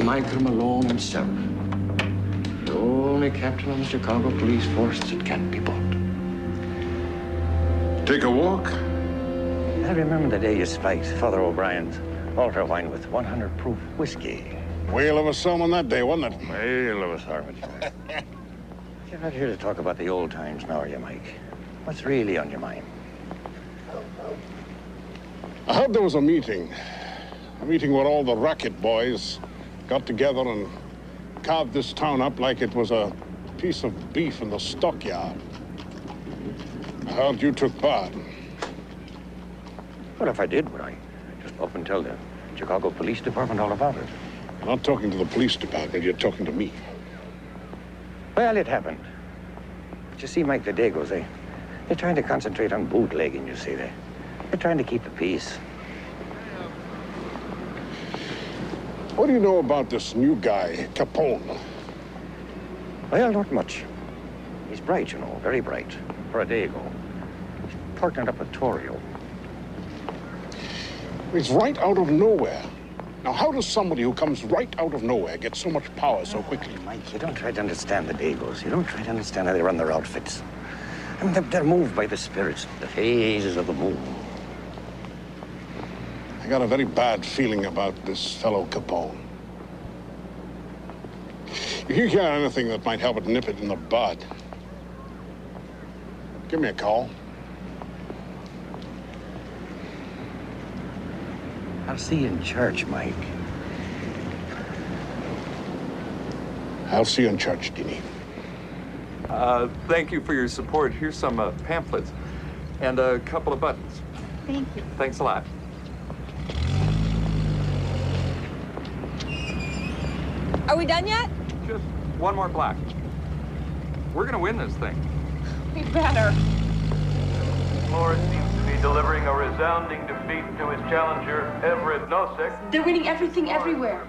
Michael Malone himself. The only captain on the Chicago police force that can't be bought. Take a walk? I remember the day you spiked Father O'Brien's altar wine with 100 proof whiskey. Whale of a sermon that day, wasn't it? Whale of a sermon. You're not here to talk about the old times now, are you, Mike? What's really on your mind? I heard there was a meeting where all the racket boys got together and carved this town up like it was a piece of beef in the stockyard. I heard you took part. Well, if I did, would I? Just up and tell the Chicago Police Department all about it. You're not talking to the police department, you're talking to me. Well, it happened. But you see, Mike, the Dagos, they're trying to concentrate on bootlegging, you see. They're trying to keep the peace. What do you know about this new guy, Capone? Well, not much. He's bright, you know, very bright. For a Dago. He's partnered up with Torrio. He's right out of nowhere. Now, how does somebody who comes right out of nowhere get so much power so quickly? Mike, you don't try to understand the Dagos. You don't try to understand how they run their outfits. I mean, they're moved by the spirits, the phases of the moon. I got a very bad feeling about this fellow Capone. If you hear anything that might help it nip it in the bud, give me a call. I'll see you in church, Mike. I'll see you in church, Deanie. Thank you for your support. Here's some pamphlets and a couple of buttons. Thank you. Thanks a lot. Are we done yet? Just one more block. We're gonna win this thing. We better. Lord seems to be delivering a resounding defeat to his challenger, Everett Nosek. They're winning everything everywhere.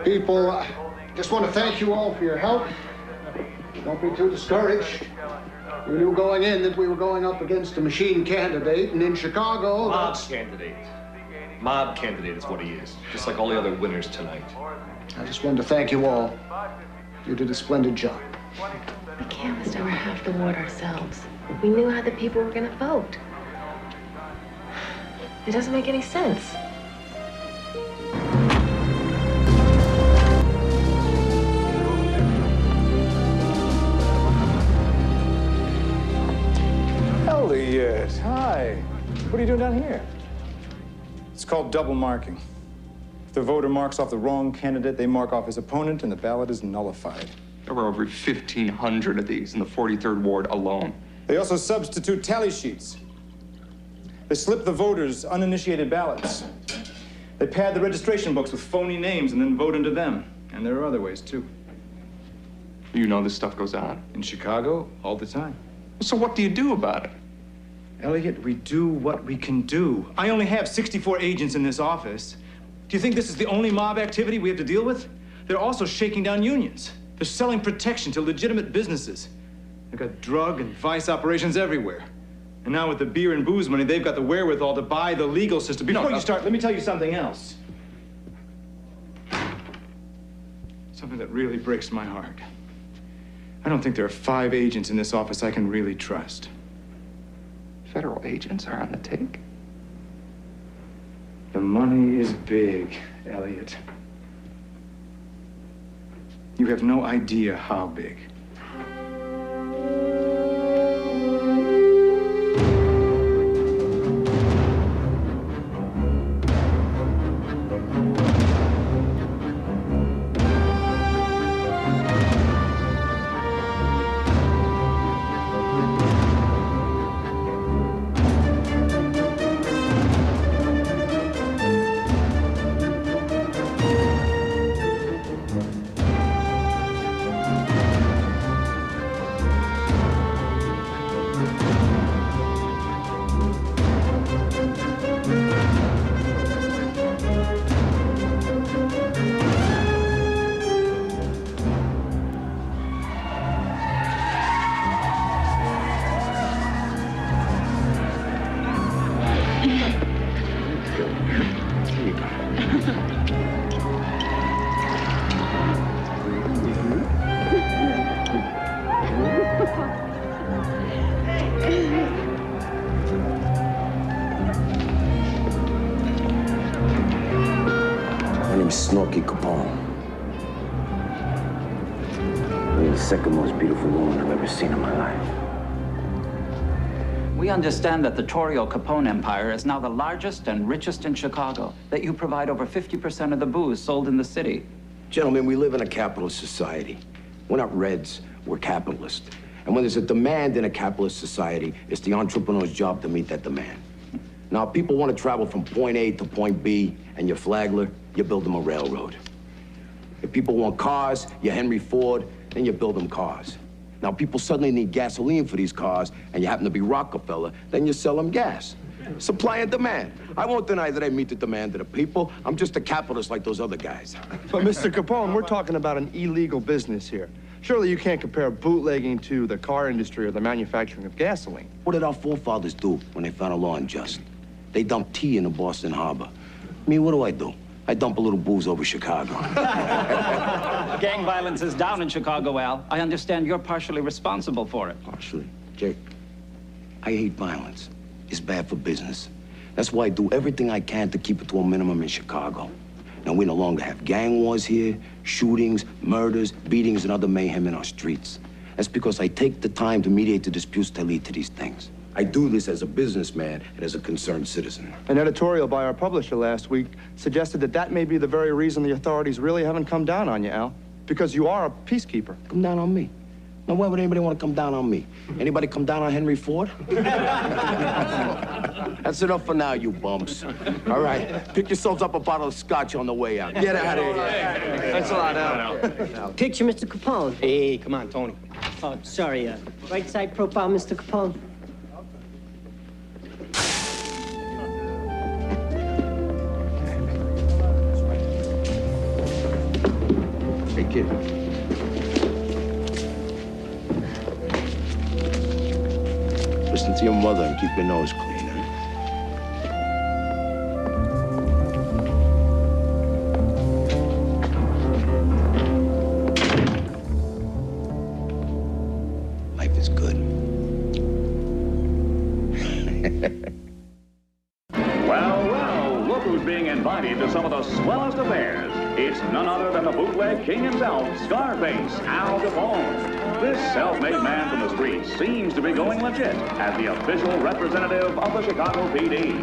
People, I just want to thank you all for your help. Don't be too discouraged. We knew going in that we were going up against a machine candidate, and in Chicago, Mob candidate. Mob candidate is what he is, just like all the other winners tonight. I just wanted to thank you all. You did a splendid job. We canvassed over half the ward ourselves. We knew how the people were going to vote. It doesn't make any sense. Elliot, hi. What are you doing down here? It's called double marking. If the voter marks off the wrong candidate, they mark off his opponent, and the ballot is nullified. There were over 1,500 of these in the 43rd Ward alone. They also substitute tally sheets. They slip the voters' uninitiated ballots. They pad the registration books with phony names and then vote into them. And there are other ways, too. You know this stuff goes on? In Chicago, all the time. So what do you do about it? Elliot, we do what we can do. I only have 64 agents in this office. Do you think this is the only mob activity we have to deal with? They're also shaking down unions. They're selling protection to legitimate businesses. They've got drug and vice operations everywhere. And now with the beer and booze money, they've got the wherewithal to buy the legal system. Before you start, let me tell you something else. Something that really breaks my heart. I don't think there are 5 agents in this office I can really trust. Federal agents are on the take. The money is big, Elliot. You have no idea how big. Snorky Capone. You're the second most beautiful woman I've ever seen in my life. We understand that the Torrio Capone empire is now the largest and richest in Chicago, that you provide over 50% of the booze sold in the city. Gentlemen, we live in a capitalist society. We're not Reds, we're capitalists. And when there's a demand in a capitalist society, it's the entrepreneur's job to meet that demand. Now, if people want to travel from point A to point B, and you're Flagler, you build them a railroad. If people want cars, you're Henry Ford, then you build them cars. Now, people suddenly need gasoline for these cars, and you happen to be Rockefeller, then you sell them gas. Supply and demand. I won't deny that I meet the demand of the people. I'm just a capitalist like those other guys. But, Mr. Capone, we're talking about an illegal business here. Surely you can't compare bootlegging to the car industry or the manufacturing of gasoline. What did our forefathers do when they found a law unjust? They dumped tea in the Boston Harbor. Me, what do? I dump a little booze over Chicago. Gang violence is down in Chicago, Al. I understand you're partially responsible for it. Partially? Jake, I hate violence. It's bad for business. That's why I do everything I can to keep it to a minimum in Chicago. Now, we no longer have gang wars here, shootings, murders, beatings, and other mayhem in our streets. That's because I take the time to mediate the disputes that lead to these things. I do this as a businessman and as a concerned citizen. An editorial by our publisher last week suggested that that may be the very reason the authorities really haven't come down on you, Al. Because you are a peacekeeper. Come down on me? Now, why would anybody want to come down on me? Anybody come down on Henry Ford? That's enough for now, you bumps. All right, pick yourselves up a bottle of scotch on the way out. Get out of here. Thanks a lot, Al. Picture Mr. Capone. Hey, come on, Tony. Oh, sorry, right side profile, Mr. Capone. Hey, kid. Listen to your mother and keep your nose clean, huh? Life is good. Well, look who's being invited to some of the swellest affairs. It's none other than the bootleg king himself, Scarface, Al Capone. This self-made man from the streets seems to be going legit as the official representative of the Chicago PD.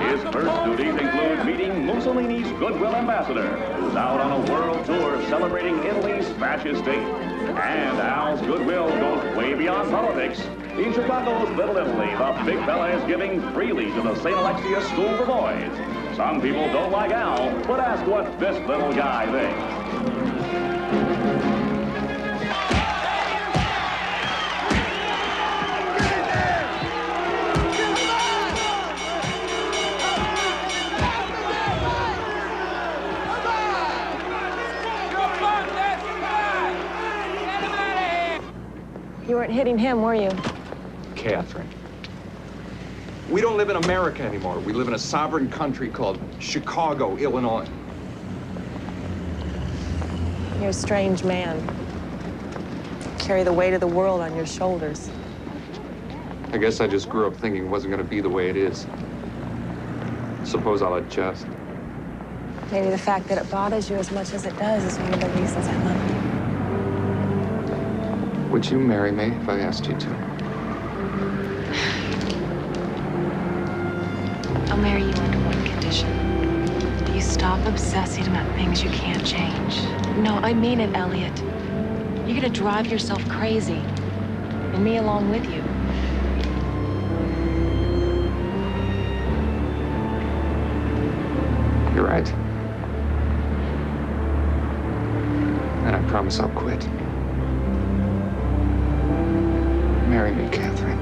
His first duties include meeting Mussolini's goodwill ambassador, who's out on a world tour celebrating Italy's fascist state. And Al's goodwill goes way beyond politics. In Chicago's Little Italy, the big fella is giving freely to the St. Alexius School for Boys. Some people don't like Al, but ask what this little guy thinks. You weren't hitting him, were you? Catherine. We don't live in America anymore. We live in a sovereign country called Chicago, Illinois. You're a strange man. Carry the weight of the world on your shoulders. I guess I just grew up thinking it wasn't going to be the way it is. Suppose I'll adjust. Maybe the fact that it bothers you as much as it does is one of the reasons I love you. Would you marry me if I asked you to? I'll marry you under one condition. You stop obsessing about things you can't change. No, I mean it, Elliot. You're gonna drive yourself crazy. And me along with you. You're right. And I promise I'll quit. Marry me, Catherine.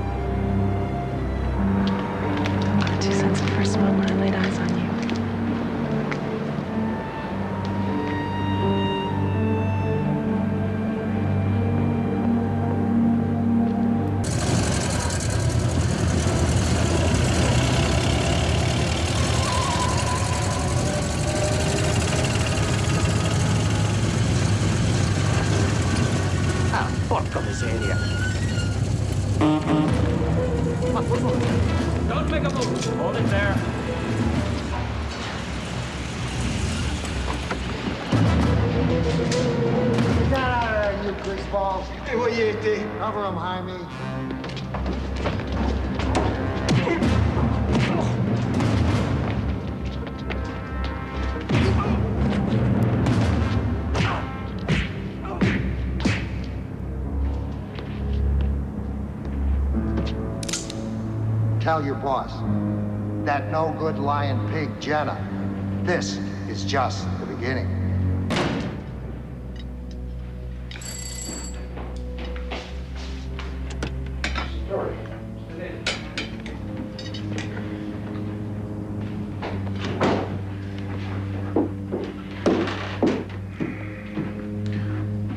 I wanted to since the first moment I laid eyes on you. Porca miseria. Don't make a move. Hold it there. Get out of there, you greaseball. Hey, what you do? Cover him, Jaime. Tell your boss, that no-good lying pig, Jenna, this is just the beginning.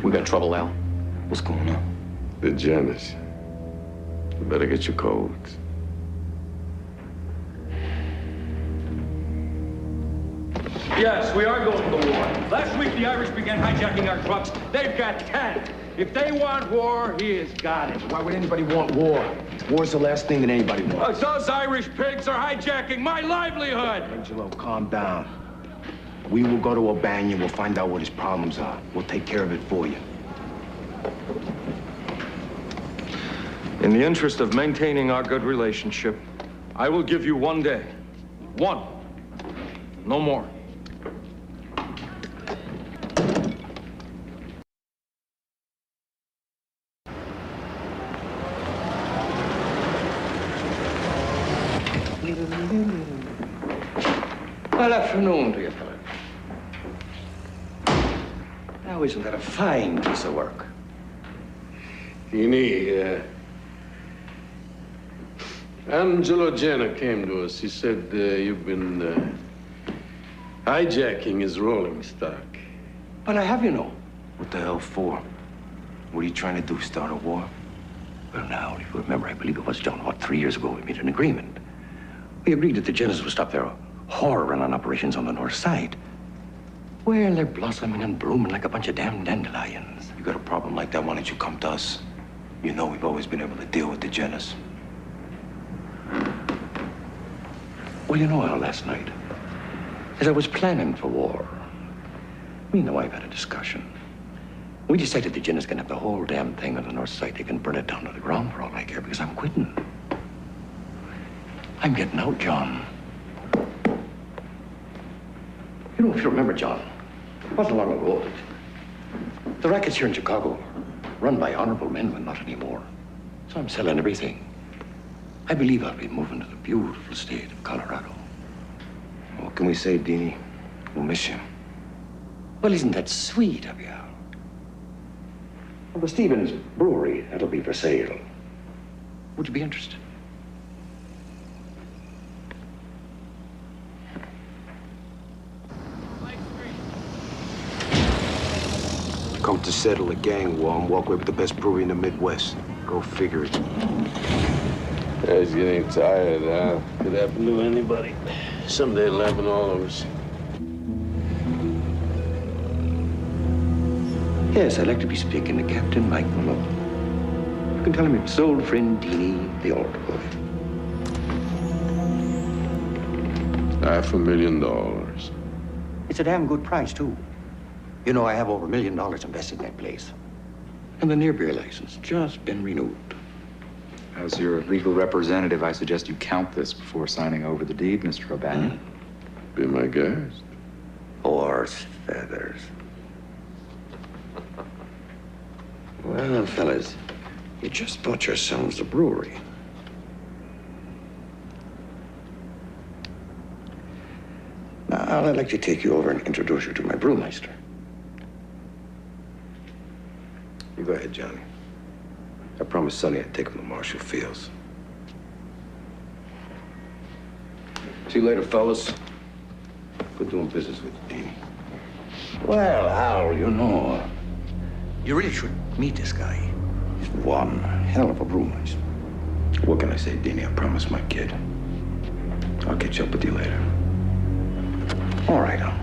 We got trouble, Al. What's going on? The Jennas. You better get your codes. Yes, we are going to war. Last week, the Irish began hijacking our trucks. They've got 10. If they want war, he has got it. Why would anybody want war? War's the last thing that anybody wants. Those Irish pigs are hijacking my livelihood. Angelo, calm down. We will go to O'Banion. We'll find out what his problems are. We'll take care of it for you. In the interest of maintaining our good relationship, I will give you 1 day. 1. No more. Well, afternoon to you, fella. Now, isn't that a fine piece of work? Dini, Angelo Jenna came to us. He said you've been hijacking his rolling stock. But I have, you know. What the hell for? What are you trying to do, start a war? Well, now, if you remember, I believe it was, John, 3 years ago, we made an agreement. We agreed that the Jennas would stop their horror run on operations on the north side. Well, they're blossoming and blooming like a bunch of damn dandelions. You got a problem like that, why don't you come to us? You know we've always been able to deal with the Jennas. Well, you know, Al, last night, as I was planning for war, me and the wife had a discussion. We decided the Jennas can have the whole damn thing on the north side. They can burn it down to the ground for all I care, because I'm quitting. I'm getting out, John. You know, if you remember, John, it wasn't long ago that the rackets here in Chicago run by honorable men, but not anymore. So I'm selling everything. I believe I'll be moving to the beautiful state of Colorado. What can we say, Dini? We'll miss you. Well, isn't that sweet of you? Well, the Stevens Brewery, that'll be for sale. Would you be interested? Come to settle a gang war and walk away with the best brewery in the Midwest. Go figure it. Guys getting tired, huh? Could happen to anybody. Someday it'll happen to all of us. Yes, I'd like to be speaking to Captain Mike Malone. You can tell him it's old friend Dini, the altar boy. $500,000. It's a damn good price, too. You know, I have over $1 million invested in that place. And the near beer license just been renewed. As your legal representative, I suggest you count this before signing over the deed, Mr. O'Banion. Be my guest. Horse feathers. Well, fellas, you just bought yourselves a brewery. Now, I'd like to take you over and introduce you to my brewmeister. You go ahead, Johnny. I promised Sonny I'd take him to Marshall Fields. See you later, fellas. Good doing business with you, Dini. Well, Al, you know, you really should meet this guy. He's one hell of a brewmeister. What can I say, Dini? I promised my kid. I'll catch up with you later. All right, Al.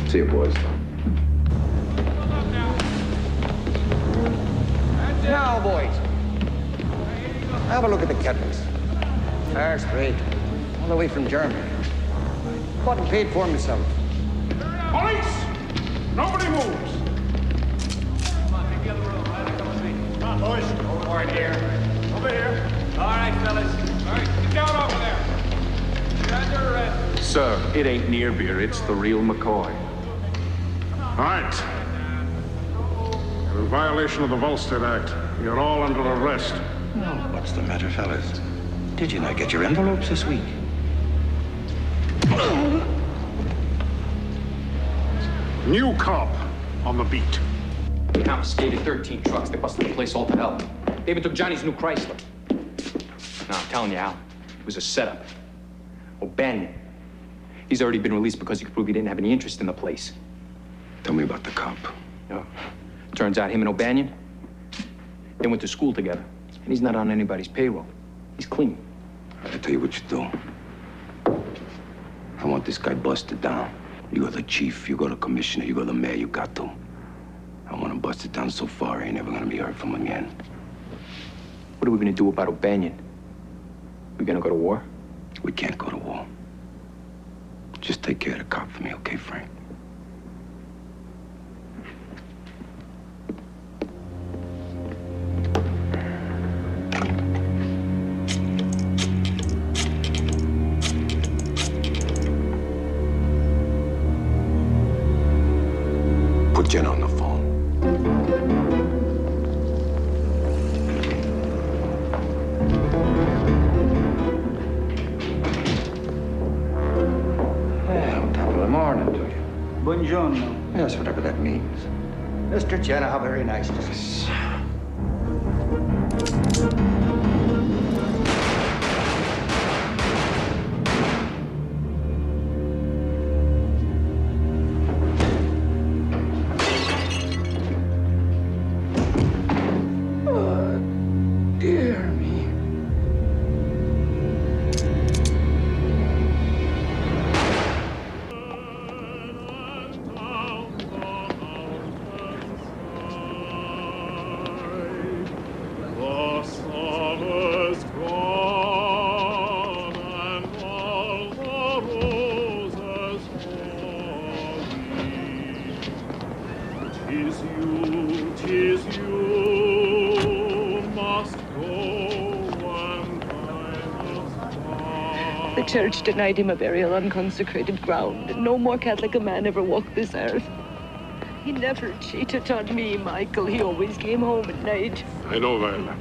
See you, boys. Now, boys, have a look at the kettles. First rate, all the way from Germany. Bought and paid for myself. Police! Nobody move! Sir, it ain't near beer. It's the real McCoy. All right. You're in violation of the Volstead Act. You're all under arrest. Well, what's the matter, fellas? Did you not get your envelopes this week? New cop on the beat. They confiscated 13 trucks. They busted the place all to hell. They even took Johnny's new Chrysler. Now, I'm telling you, Al, it was a setup. O'Banion, he's already been released because he could prove he didn't have any interest in the place. Tell me about the cop. Turns out him and O'Banion, they went to school together. And he's not on anybody's payroll. He's clean. I'll tell you what you do. I want this guy busted down. You go the chief, you go the commissioner, you go the mayor, you got to. I want him busted down so far, he ain't never gonna be heard from again. What are we gonna do about O'Banion? We gonna go to war? We can't go to war. Just take care of the cop for me, okay, Frank? Put Jenna on the phone. Buongiorno. Yes, whatever that means. Mr. Jenna, how very nice to see you. Dear me. The church denied him a burial on consecrated ground, and no more Catholic a man ever walked this earth. He never cheated on me, Michael. He always came home at night. I know, Viola.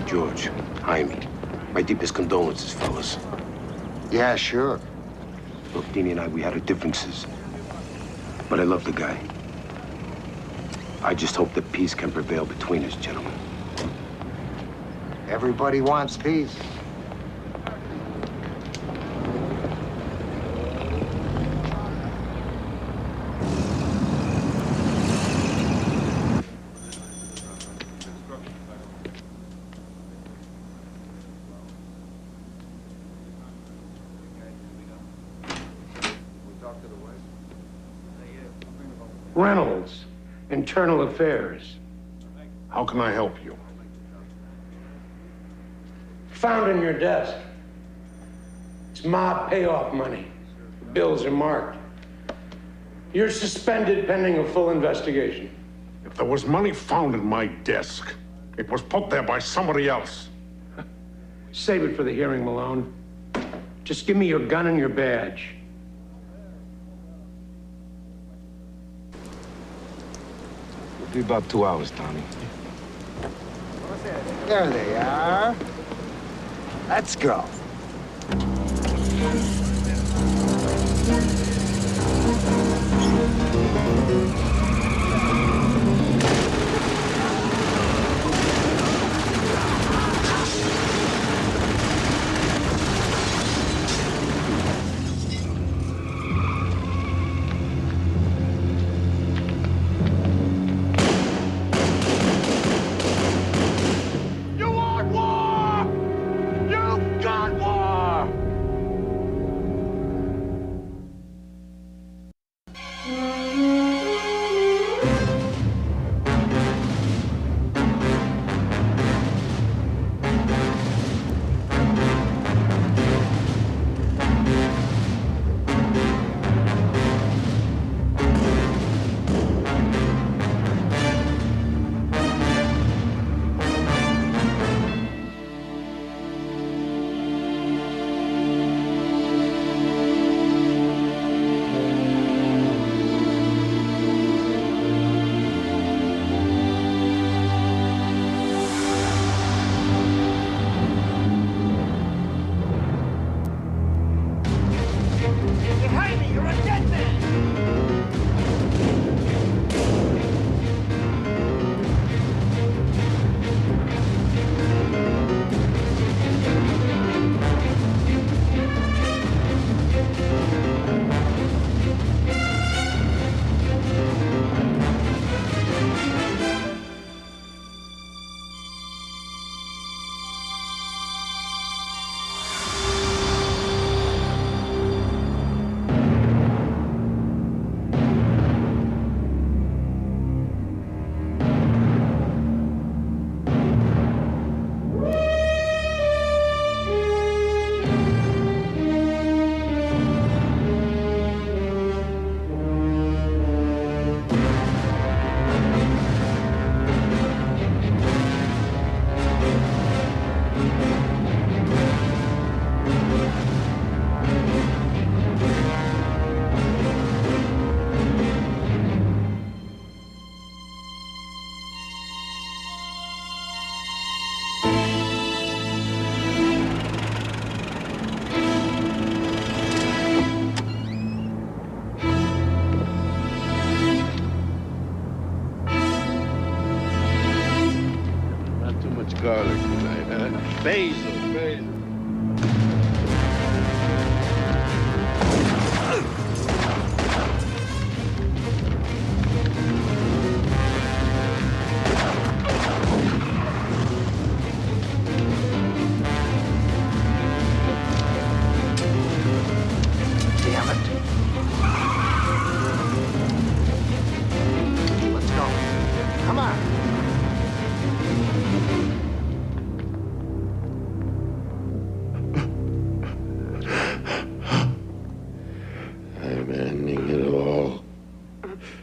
George, Jaime, my deepest condolences, fellas. Yeah, sure. Look, Deanie and I, we had our differences. But I love the guy. I just hope that peace can prevail between us, gentlemen. Everybody wants peace. Reynolds, Internal Affairs. How can I help you? Found in your desk. It's mob payoff money. The bills are marked. You're suspended pending a full investigation. If there was money found in my desk, it was put there by somebody else. Save it for the hearing, Malone. Just give me your gun and your badge. It'll be about 2 hours, Tommy. There they are. Let's go.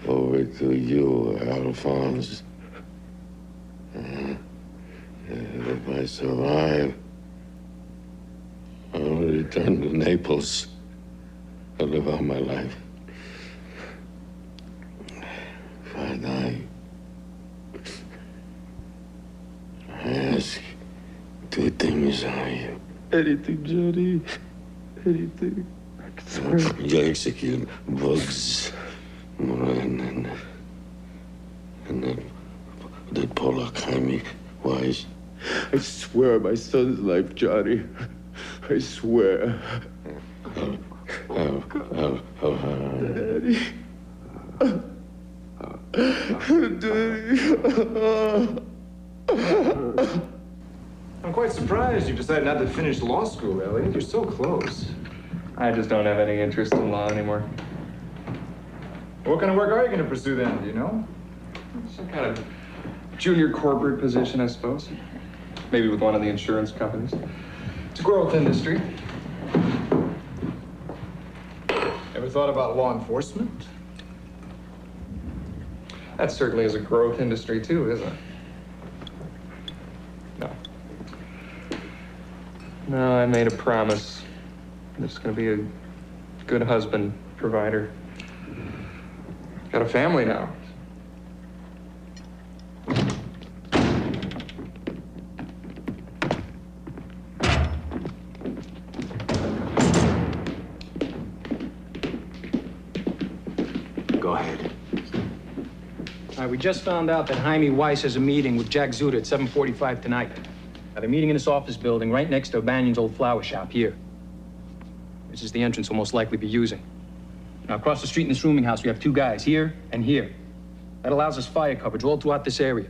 over to you, Alphonse. And if I survive, I'll return to Naples. I'll live out my life. If I die, I ask two things of you. Anything, Johnny. Anything. I swear. You execute Bugs, and then Pollock, Jaime, Wise. I swear my son's life, Johnny. I swear. Daddy. I'm quite surprised you decided not to finish law school, Elliot. You're so close. I just don't have any interest in law anymore. What kind of work are you going to pursue then, do you know? Some kind of junior corporate position, I suppose. Maybe with one of the insurance companies. It's a growth industry. Ever thought about law enforcement? That certainly is a growth industry too, isn't it? No, I made a promise. I'm just gonna be a good husband, provider. Got a family now. Go ahead. We just found out that Jaime Weiss has a meeting with Jack Zuda at 7:45 tonight. They're meeting in this office building right next to Banyan's old flower shop here. This is the entrance we'll most likely be using. Now, across the street in this rooming house, we have two guys, here and here. That allows us fire coverage all throughout this area.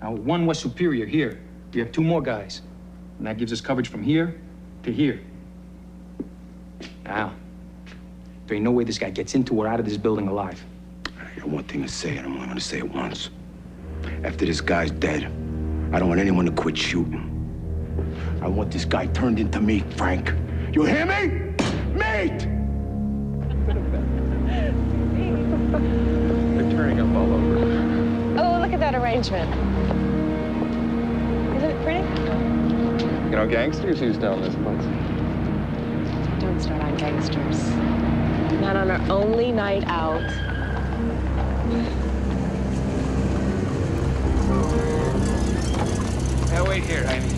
Now, with one West Superior here, we have two more guys. And that gives us coverage from here to here. Now, there ain't no way this guy gets into or out of this building alive. I got one thing to say, and I'm only going to say it once. After this guy's dead, I don't want anyone to quit shooting. I want this guy turned into meat, Frank. You hear me? Meat! They're turning up all over. Oh, look at that arrangement. Isn't it pretty? You know, gangsters use down this place. Don't start on gangsters. Not on our only night out. Now wait here, Jaime.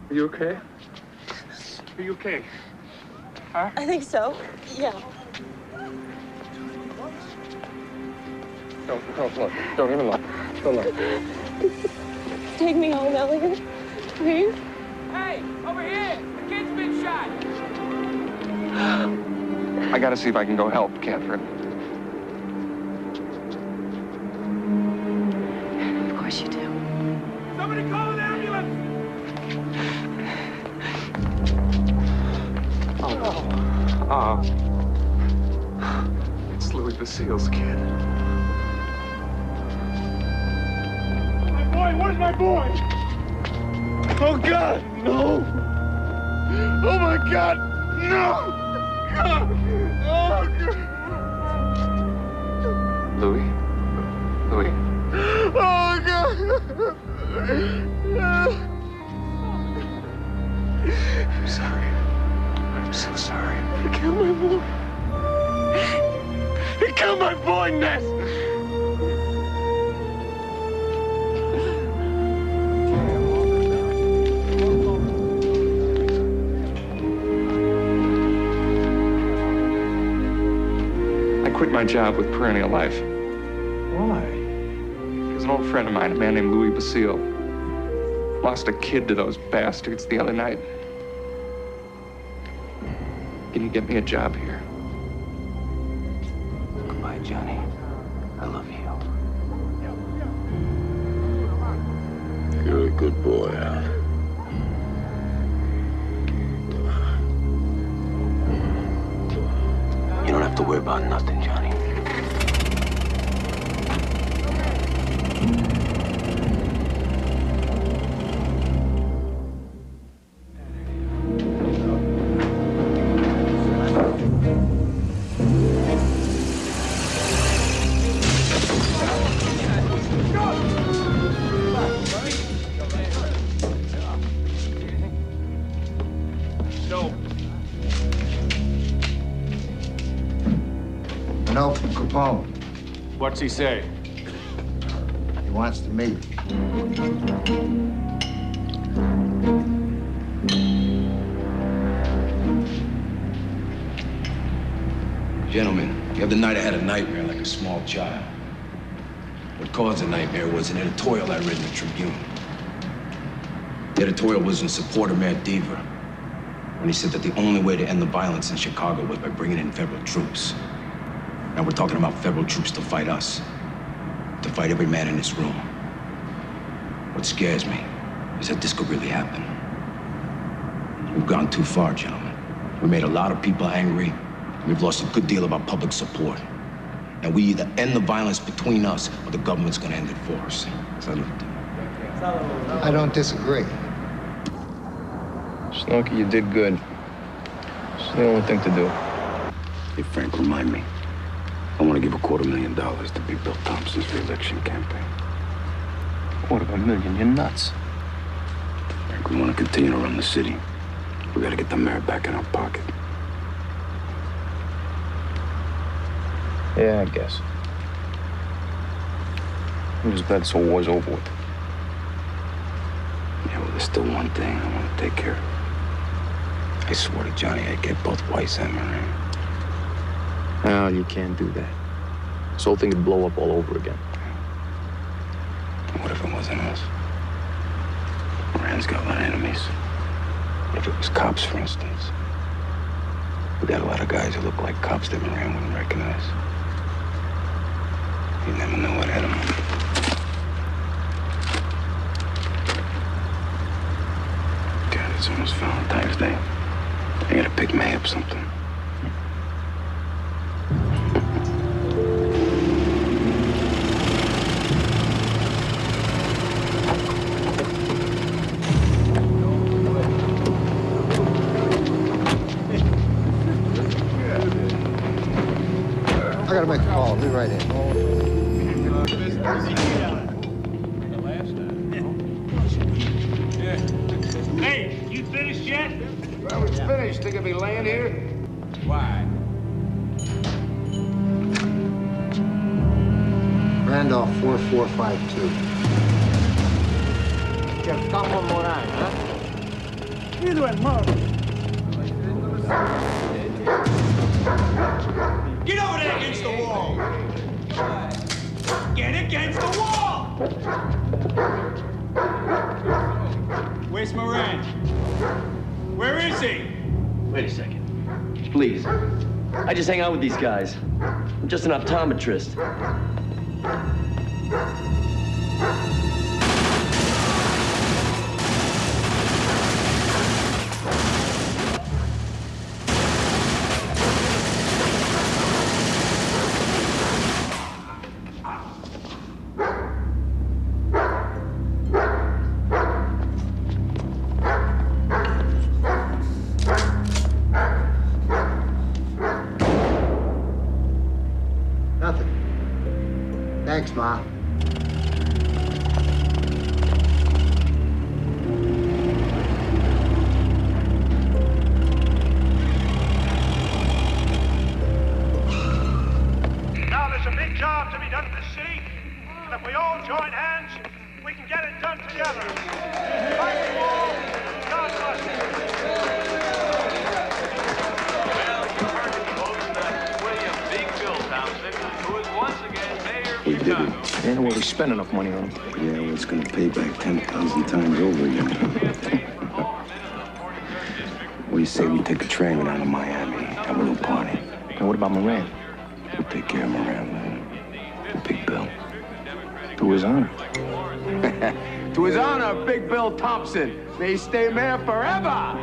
Are you okay? Are you okay? Huh? I think so. Yeah. Don't look. Don't even look. Don't look. Take me home, Elliot. Please. Hey, over here! The kid's been shot! I gotta see if I can go help, Catherine. Of course you do. Somebody call an ambulance! It's Louis Basile's kid. My boy, where's my boy? Oh, God, no! Oh, my God, no! Oh, God! Louis? Louis? Oh, God! I'm sorry. I'm so sorry. They killed my boy. They killed my boy, Ness! I quit my job with Perennial Life. Why? Because an old friend of mine, a man named Louis Basile, lost a kid to those bastards the other night. Can you get me a job here? Goodbye, Johnny. I love you. No, from Capone. What's he say? He wants to meet. Gentlemen, the other night I had a nightmare like a small child. What caused the nightmare was an editorial I read in the Tribune. The editorial was in support of Mayor Deaver, when he said that the only way to end the violence in Chicago was by bringing in federal troops. Now we're talking about federal troops to fight us, to fight every man in this room. What scares me is that this could really happen. We've gone too far, gentlemen. We made a lot of people angry. We've lost a good deal of our public support. And we either end the violence between us or the government's gonna end it for us. Salute. I don't disagree. Snooky, you did good. It's the only thing to do. Hey, Frank, remind me. I want to give $250,000 to Big Bill Thompson's re-election campaign. $250,000? You're nuts. Frank, we want to continue to run the city. We got to get the mayor back in our pocket. Yeah, I guess. I'm just glad this whole war's over with. Yeah, well, there's still one thing I want to take care of. I swore to Johnny I'd get both Weiss and Moran. No, you can't do that. This whole thing would blow up all over again. What if it wasn't us? Moran's got a lot of enemies. What if it was cops, for instance? We got a lot of guys who look like cops that Moran wouldn't recognize. You never know what hit him. God, it's almost Valentine's Day. I gotta pick May up something. I gotta make a call. I'll be right in. Hey, you finished yet? Well, it's finished. Think I'll be laying here? Why? Randolph 4452. Capo Moran, huh? Either way, Mark. Get over there against the wall! Get against the wall! Where's Moran? Where is he? Wait a second. Please. I just hang out with these guys. I'm just an optometrist. Nothing. Thanks, Ma. Now there's a big job to be done in the city, and if we all join hands, we can get it done together. Fight the wall, God bless you. Well, you heard it, folks. That's William Big Bill Thompson, who is once again mayor of We did Chicago. it. I don't know where we spent enough money on him. Yeah, well, it's gonna pay back 10,000 times over again. What do you say we take a train down to Miami, have a little party? And what about Moran? We'll take care of Moran, man. Big Bill. To his honor. To his honor, Big Bill Thompson. May he stay mayor forever.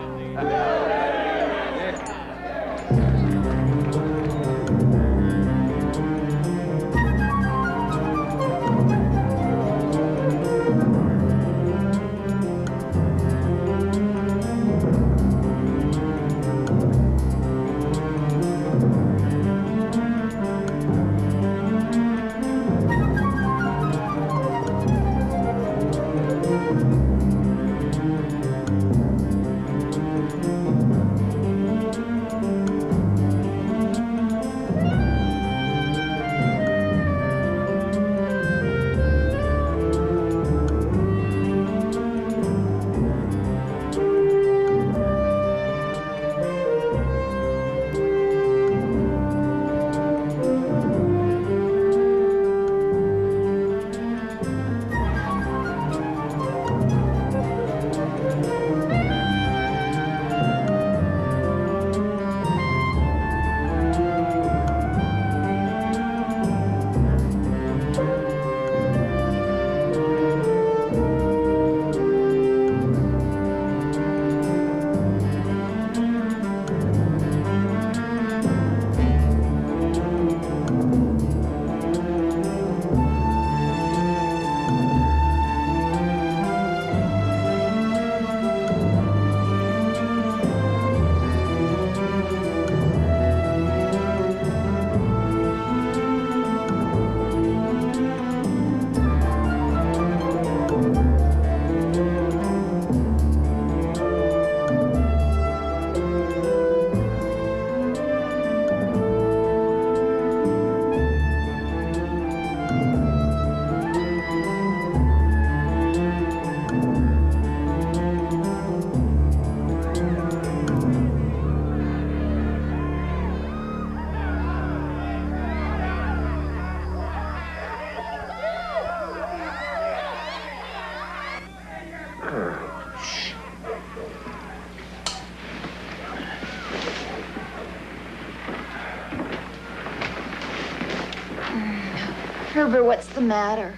Herbert, what's the matter?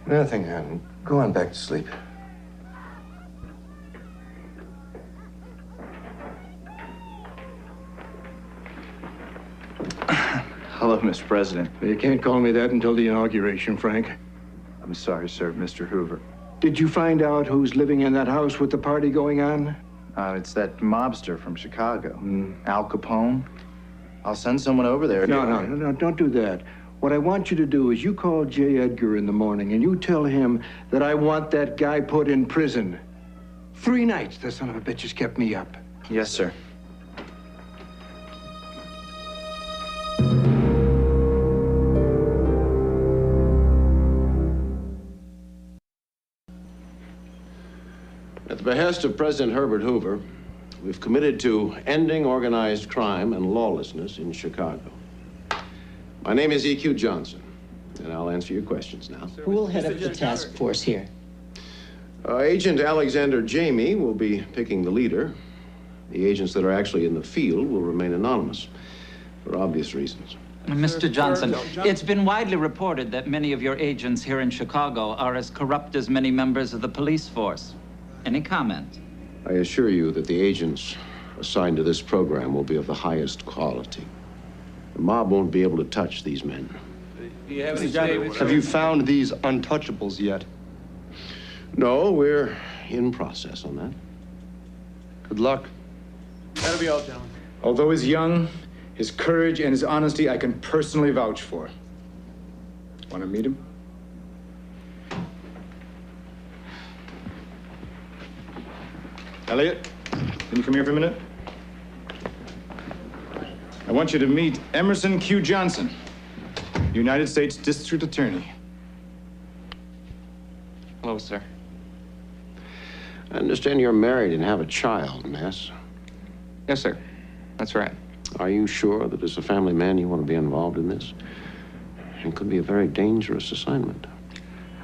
Nothing, hon. Go on back to sleep. Hello, Mr. President. You can't call me that until the inauguration, Frank. I'm sorry, sir, Mr. Hoover. Did you find out who's living in that house with the party going on? It's that mobster from Chicago, Al Capone. I'll send someone over there. No, don't do that. What I want you to do is you call J. Edgar in the morning and you tell him that I want that guy put in prison. 3 nights the son of a bitch has kept me up. Yes, sir. At the behest of President Herbert Hoover, we've committed to ending organized crime and lawlessness in Chicago. My name is E.Q. Johnson, and I'll answer your questions now. Who will head up the task force here? Agent Alexander Jamie will be picking the leader. The agents that are actually in the field will remain anonymous, for obvious reasons. Mr. Johnson, it's been widely reported that many of your agents here in Chicago are as corrupt as many members of the police force. Any comment? I assure you that the agents assigned to this program will be of the highest quality. The mob won't be able to touch these men. Do you have any Have you found these untouchables yet? No, we're in process on that. Good luck. That'll be all, gentlemen. Although he's young, his courage and his honesty I can personally vouch for. Want to meet him? Elliot, can you come here for a minute? I want you to meet Emerson Q. Johnson, United States District Attorney. Hello, sir. I understand you're married and have a child, Ness. Yes, sir. That's right. Are you sure that as a family man you want to be involved in this? It could be a very dangerous assignment.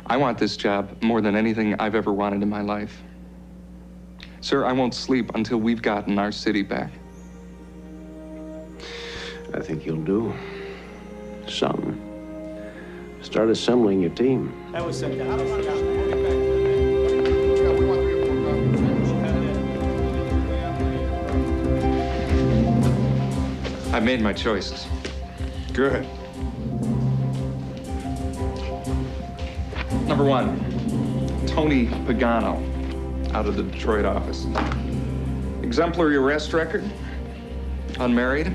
I want this job more than anything I've ever wanted in my life. Sir, I won't sleep until we've gotten our city back. I think you'll do some. Start assembling your team. That was sent down. I've made my choices. Good. Number 1, Tony Pagano, out of the Detroit office. Exemplary arrest record, unmarried,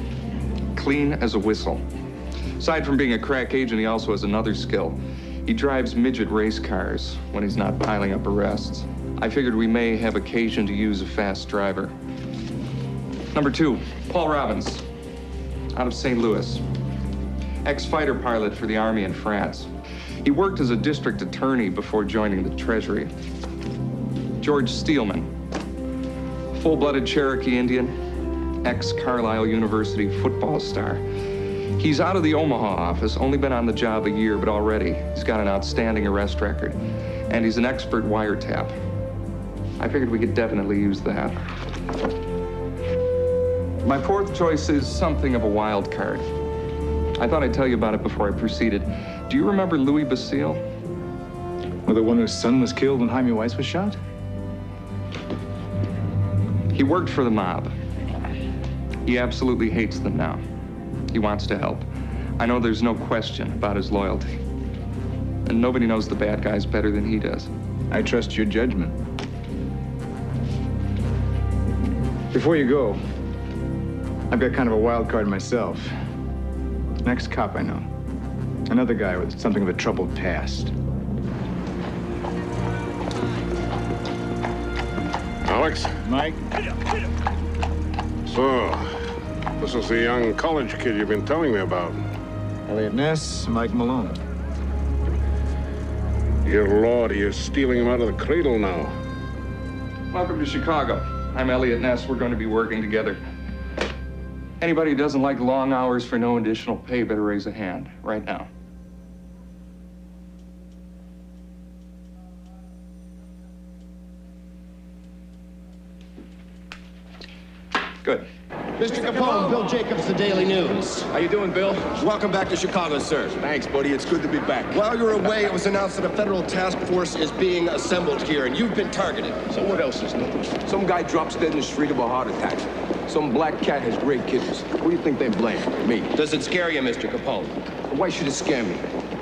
clean as a whistle. Aside from being a crack agent, he also has another skill. He drives midget race cars when he's not piling up arrests. I figured we may have occasion to use a fast driver. Number 2, Paul Robbins, out of St. Louis. Ex-fighter pilot for the Army in France. He worked as a district attorney before joining the Treasury. George Steelman, full-blooded Cherokee Indian, ex-Carlisle University football star. He's out of the Omaha office, only been on the job a year, but already he's got an outstanding arrest record. And he's an expert wiretap. I figured we could definitely use that. My 4th choice is something of a wild card. I thought I'd tell you about it before I proceeded. Do you remember Louis Basile? Well, the one whose son was killed when Jaime Weiss was shot? He worked for the mob. He absolutely hates them now. He wants to help. I know there's no question about his loyalty. And nobody knows the bad guys better than he does. I trust your judgment. Before you go, I've got kind of a wild card myself. Next cop I know. Another guy with something of a troubled past. Alex? Mike? So, this is the young college kid you've been telling me about. Elliot Ness, Mike Malone. Dear Lord, you're stealing him out of the cradle now. Welcome to Chicago. I'm Elliot Ness. We're going to be working together. Anybody who doesn't like long hours for no additional pay better raise a hand right now. Good. Mr. Capone, Bill Jacobs, the Daily News. How you doing, Bill? Welcome back to Chicago, sir. Thanks, buddy. It's good to be back. While you're away, it was announced that a federal task force is being assembled here, and you've been targeted. So what else is new? Some guy drops dead in the street of a heart attack. Some black cat has great kidneys. Who do you think they blame? Me. Does it scare you, Mr. Capone? Why should it scare me?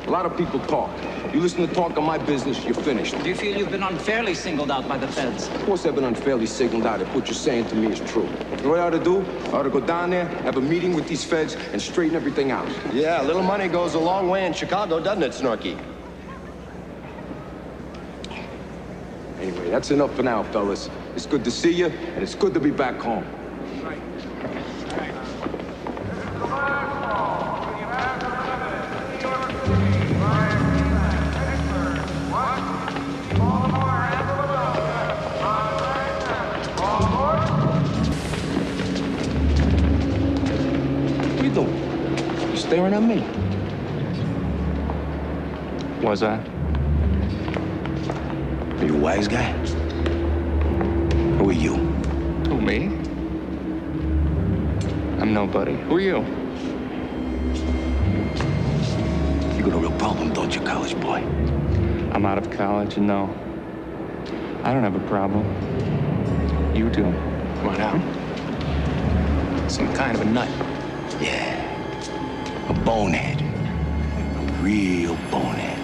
A lot of people talk. You listen to talk on my business, you're finished. Do you feel you've been unfairly singled out by the feds? Of course I've been unfairly signaled out if what you're saying to me is true. You know what I ought to do? I ought to go down there, have a meeting with these feds, and straighten everything out. Yeah, a little money goes a long way in Chicago, doesn't it, Snorky? Anyway, that's enough for now, fellas. It's good to see you, and it's good to be back home. What are you doing? You staring at me? Was I? Are you a wise guy? Who are you? Who, me? I'm nobody. Who are you? You got a real problem, don't you, college boy? I'm out of college, and no. I don't have a problem. You do. Come on out. Some kind of a nut. Yeah. A bonehead. A real bonehead.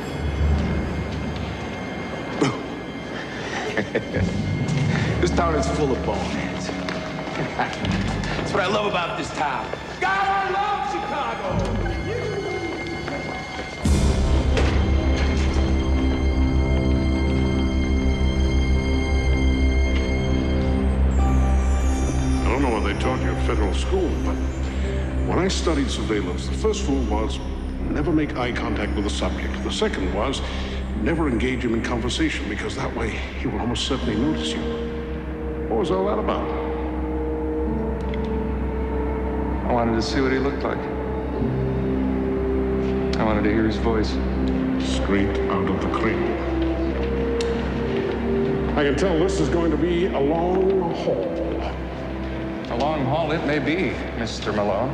This town is full of boneheads. That's what I love about this town. God, I love Chicago! I don't know what they taught you at federal school, but when I studied surveillance, the first rule was never make eye contact with the subject. The second was never engage him in conversation, because that way he will almost certainly notice you. What was all that about? I wanted to see what he looked like. I wanted to hear his voice. Straight out of the cradle. I can tell this is going to be a long haul. A long haul it may be, Mr. Malone.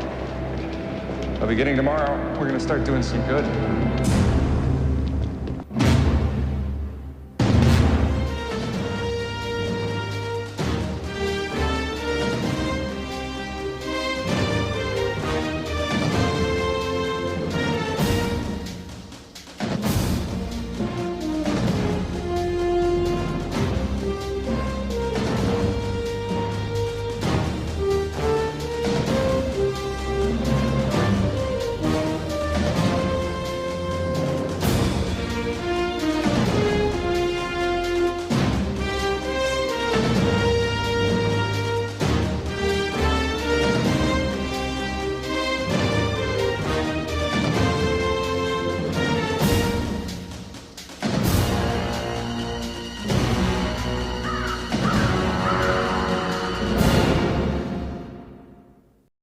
But beginning tomorrow, we're going to start doing some good.